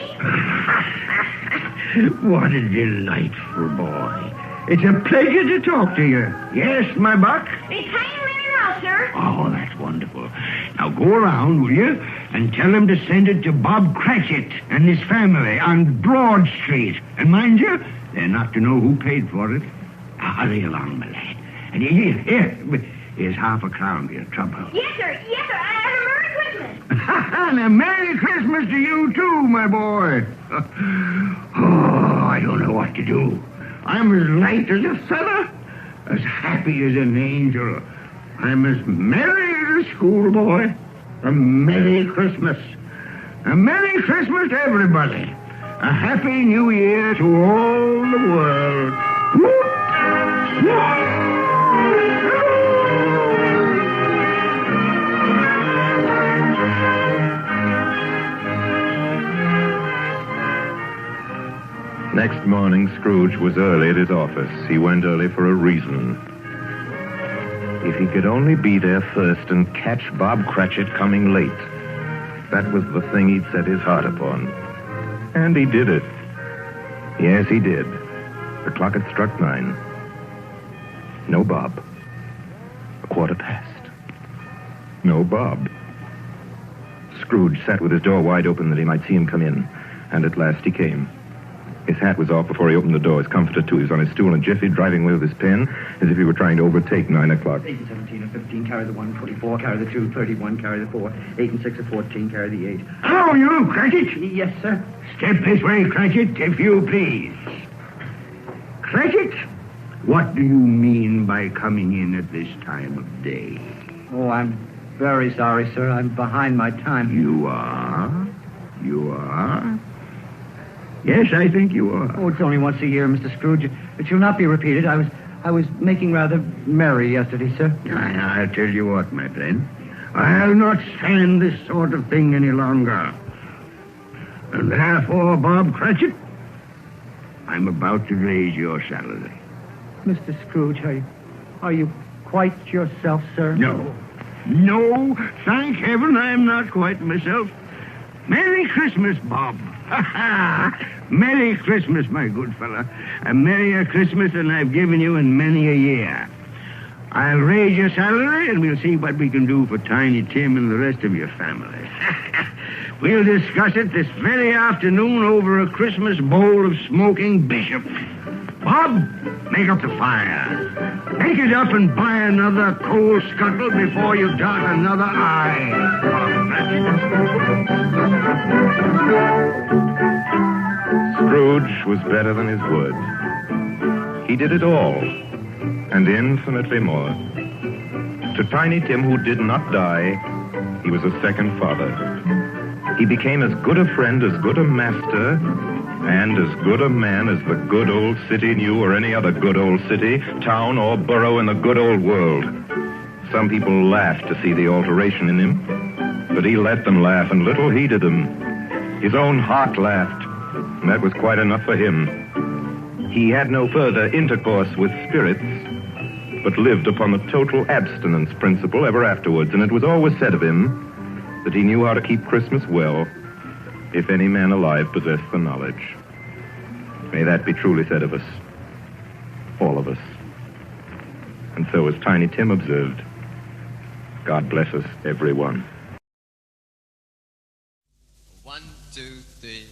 What a delightful boy. It's a pleasure to talk to you. Yes, my buck? It's hanging there now, sir. Oh, that's wonderful. Now go around, will you, and tell them to send it to Bob Cratchit and his family on Broad Street. And mind you, they're not to know who paid for it. Now, hurry along, my lad. And here's $0.50 for your trouble. Yes, sir. Yes, sir. And a Merry Christmas. And a Merry Christmas to you, too, my boy. Oh, I don't know what to do. I'm as light as a feather, as happy as an angel. I'm as merry as a schoolboy. A Merry Christmas. A Merry Christmas to everybody. A Happy New Year to all the world. Next morning, Scrooge was early at his office. He went early for a reason. If he could only be there first and catch Bob Cratchit coming late. That was the thing he'd set his heart upon. And he did it. Yes, he did. The clock had struck 9. No Bob. 1:15. No Bob. Scrooge sat with his door wide open that he might see him come in. And at last he came. His hat was off before he opened the door. His comforter, too. He was on his stool and jiffy, driving away with his pen, as if he were trying to overtake 9 o'clock. 8 and 17 and 15, carry the 1, 24, carry the 2, 31, carry the 4, 8 and 6 and 14, carry the 8. Hello, you, Cratchit. Yes, sir. Step this way, Cratchit, if you please. Cratchit, what do you mean by coming in at this time of day? Oh, I'm very sorry, sir. I'm behind my time. You are? You are? Yes, I think you are. Oh, it's only once a year, Mr. Scrooge. It shall not be repeated. I was making rather merry yesterday, sir. I'll tell you what, my friend. I'll not stand this sort of thing any longer. And therefore, Bob Cratchit, I'm about to raise your salary. Mr. Scrooge, are you quite yourself, sir? No. No, thank heaven I'm not quite myself. Merry Christmas, Bob. Merry Christmas, my good fella. A merrier Christmas than I've given you in many a year. I'll raise your salary, and we'll see what we can do for Tiny Tim and the rest of your family. We'll discuss it this very afternoon over a Christmas bowl of smoking bishop. Bob, make up the fire. Take it up and buy another coal scuttle before you dot another I. Scrooge was better than his word. He did it all, and infinitely more. To Tiny Tim, who did not die, he was a second father. He became as good a friend, as good a master, and as good a man as the good old city knew, or any other good old city, town, or borough in the good old world. Some people laughed to see the alteration in him, but he let them laugh, and little heeded them. His own heart laughed, and that was quite enough for him. He had no further intercourse with spirits, but lived upon the total abstinence principle ever afterwards, and it was always said of him that he knew how to keep Christmas well, if any man alive possessed the knowledge. May that be truly said of us, all of us. And so, as Tiny Tim observed, God bless us, everyone. 1, 2, 3.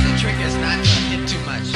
The trick is not to hit too much.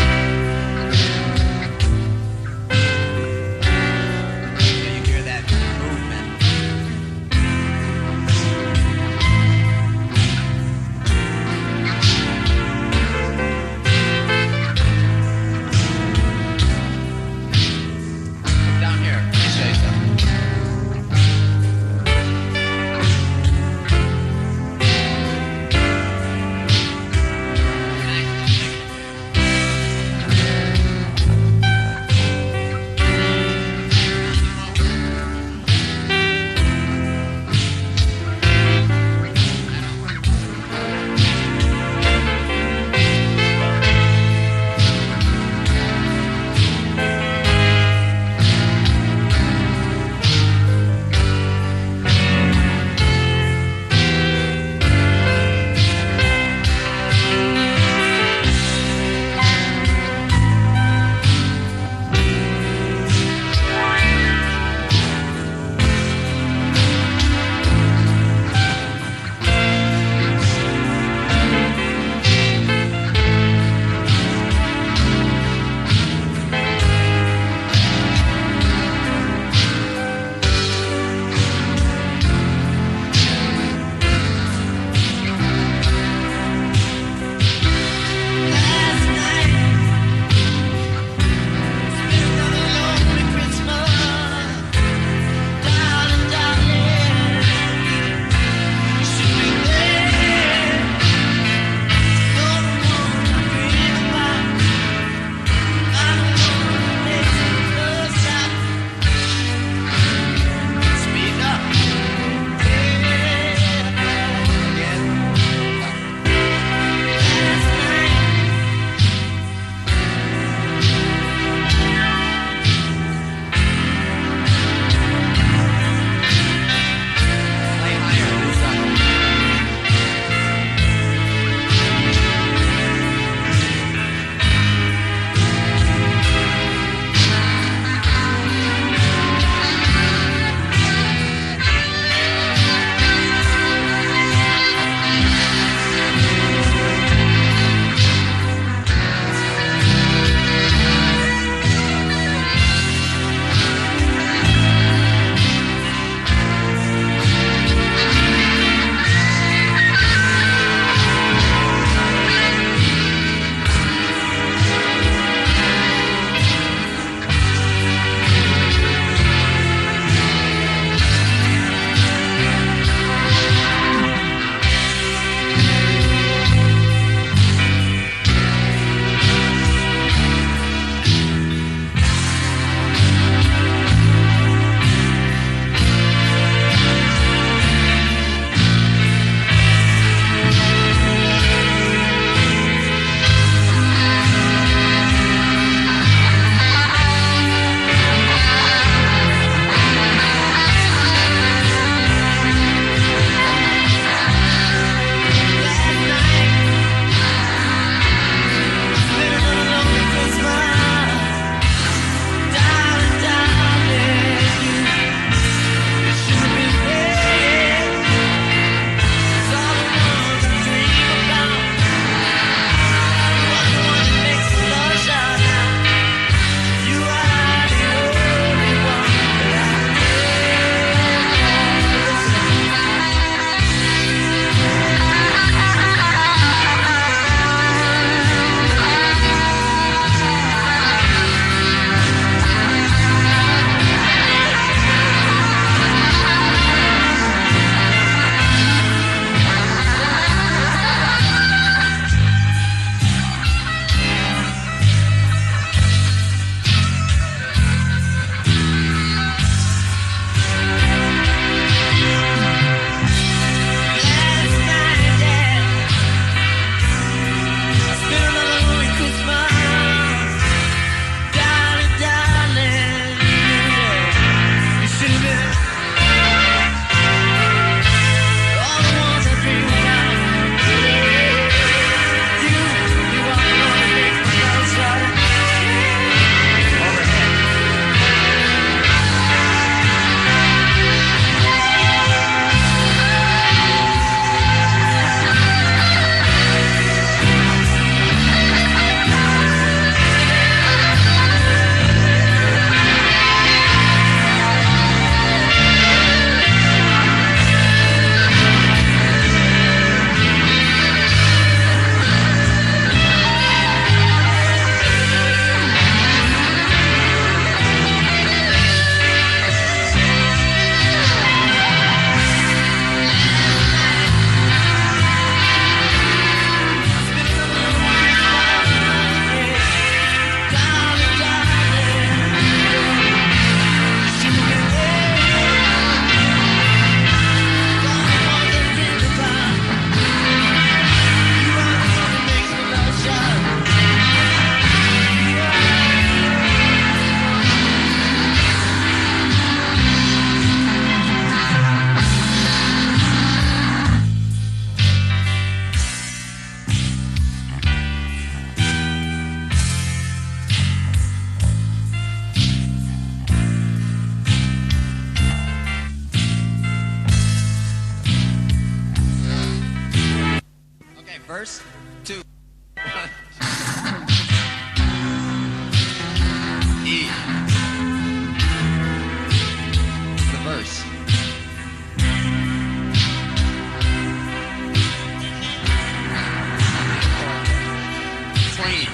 green.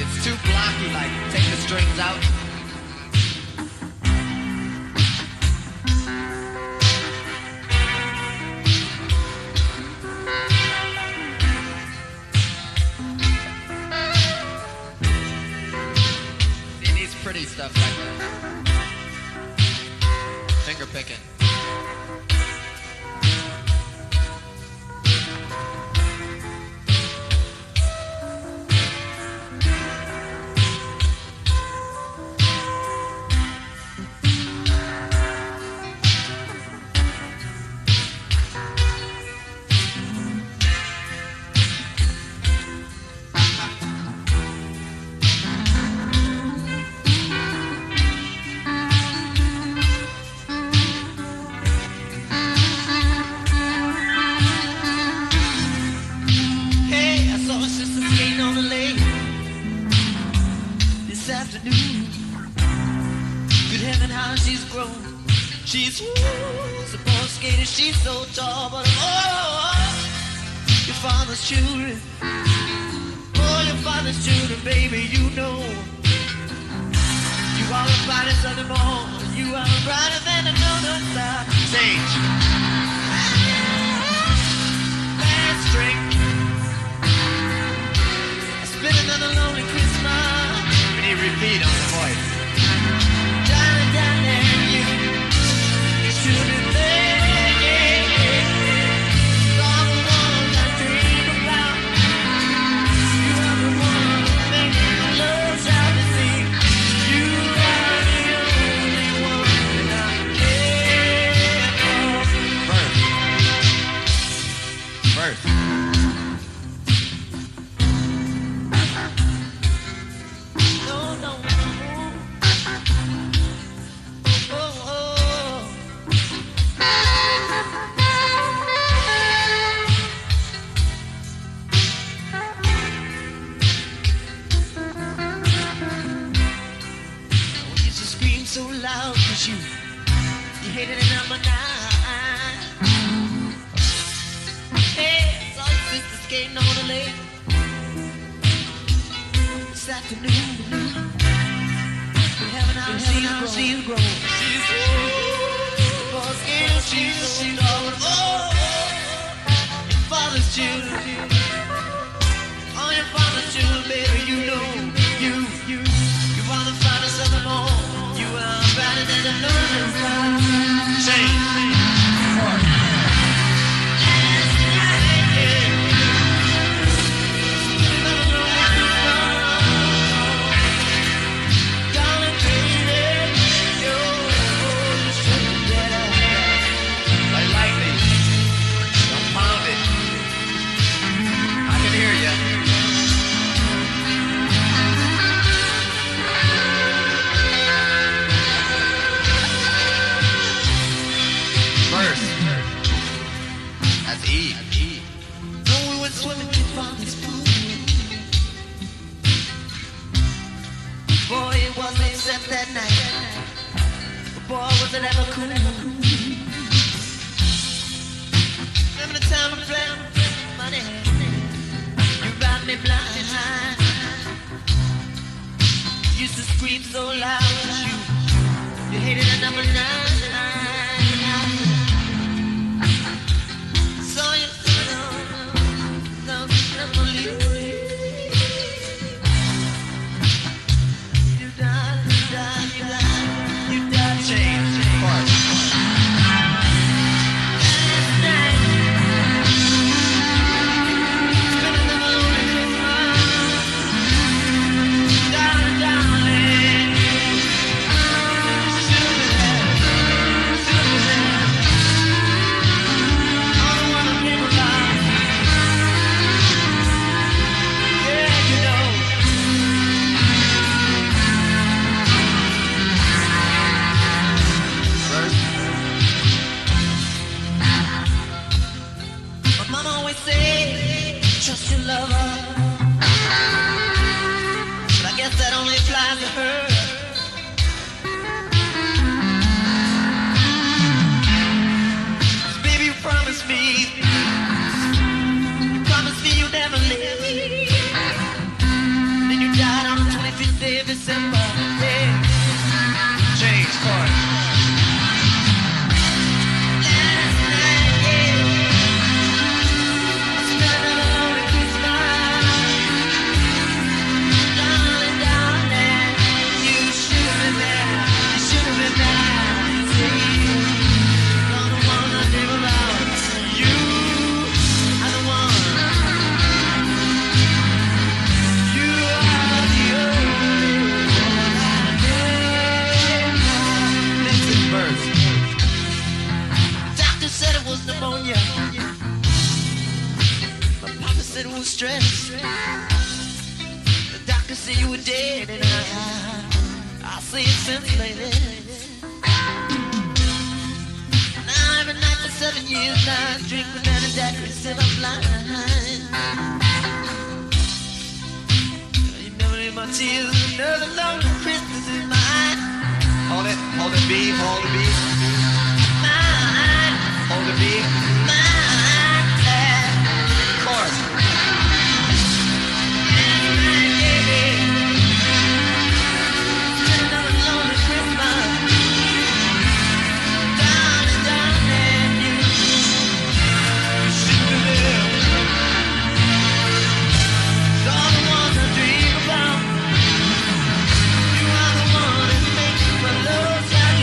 It's too blocky, like take the strings out. It needs pretty stuff like that. Finger picking. She's a born skater, she's so tall, but your father's children, your father's children, baby, you know. You are the brightest of them all, you are brighter than another star. Sage. Last string. I spent another lonely Christmas. We need repeat on the voice. Darling, darling, you. So loud, 'cause you hated it number 9. Hey, saw your sister skating on the lake this afternoon. We're having our she's grown. She's grown. She's all. Your father's children. All your father's children, baby, you know. You are the finest of them all. You are brighter than the northern star. Sing. Last night, yeah. Darling, baby, you're so better. Like lightning, don't pound it. I can hear you. That's Eve. No, we went swimming in Father's pool. Boy, it wasn't except that night. But boy, was it ever cool. Remember the time we played money? You got me blind. Used to scream so loud, you hated a number 9. December. Yeah. James Ford. Last night, yeah. Spent a lonely Christmas. Darling, darling, you should have been there. You should have been there. See, you're the one I dream about. You are the one. You are the only one I dream of. Next verse. Doctor said it was pneumonia. My papa said it was stress. The doctor said you were dead, and I see it since lately. Now every night for 7 years now I drink with that and that and I'm blind. You never need my tears, another lonely Christmas is mine. Hold it, B, hold it, B. Mine, hold it, B. Mine, chorus. Another lonely Christmas. Darling, darling, you should be there. You're the one I dream about. You are the one that makes my love sound.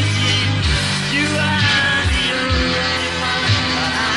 You are the only one I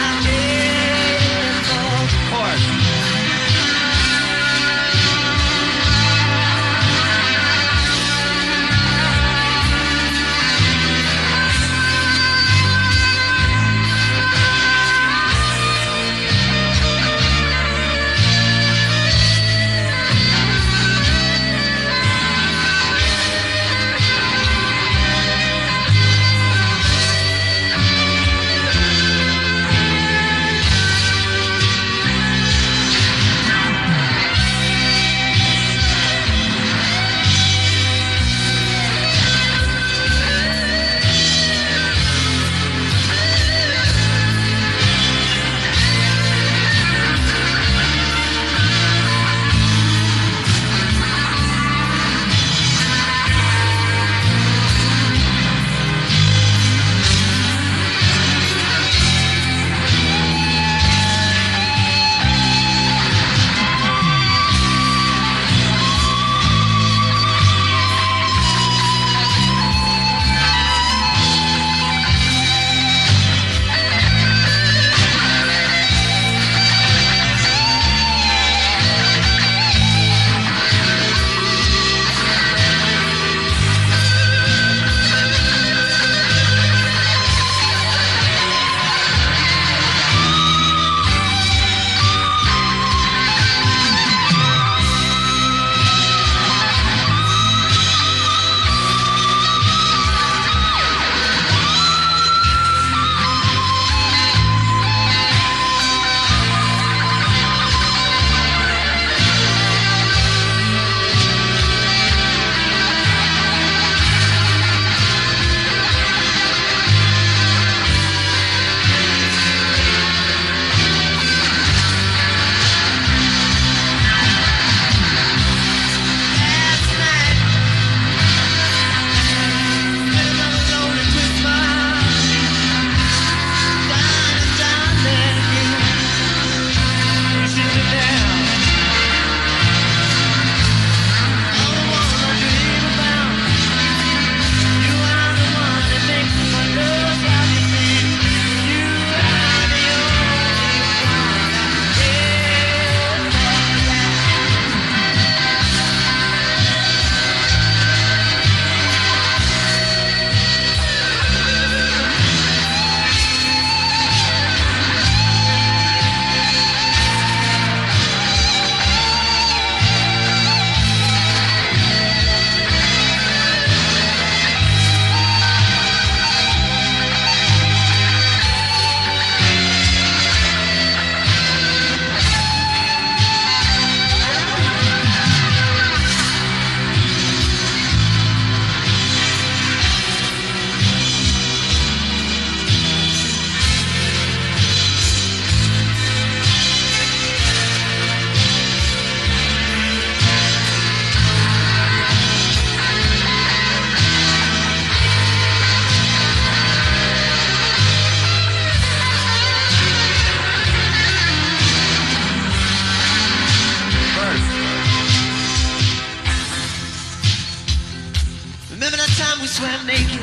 swam naked,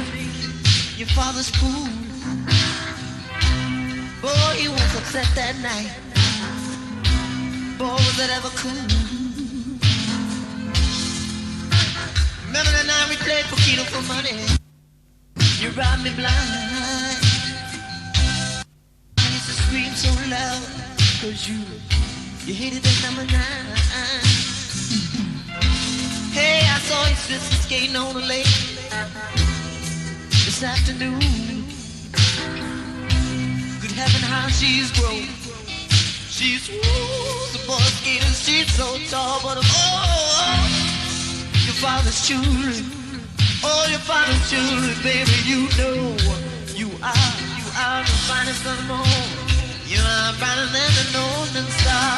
your father's pool. Boy, he was upset that night. Boy, was that ever cool. Remember the night we played Pokito for money? You robbed me blind. I used to scream so loud, cause you hated that number 9. Hey, I saw your sister skating on the lake this afternoon. Good heaven, how she's grown. She's the boy skater, she's so tall, but your father's children, oh, your father's children, baby, you know you are the finest of them all. You are brighter than the northern star.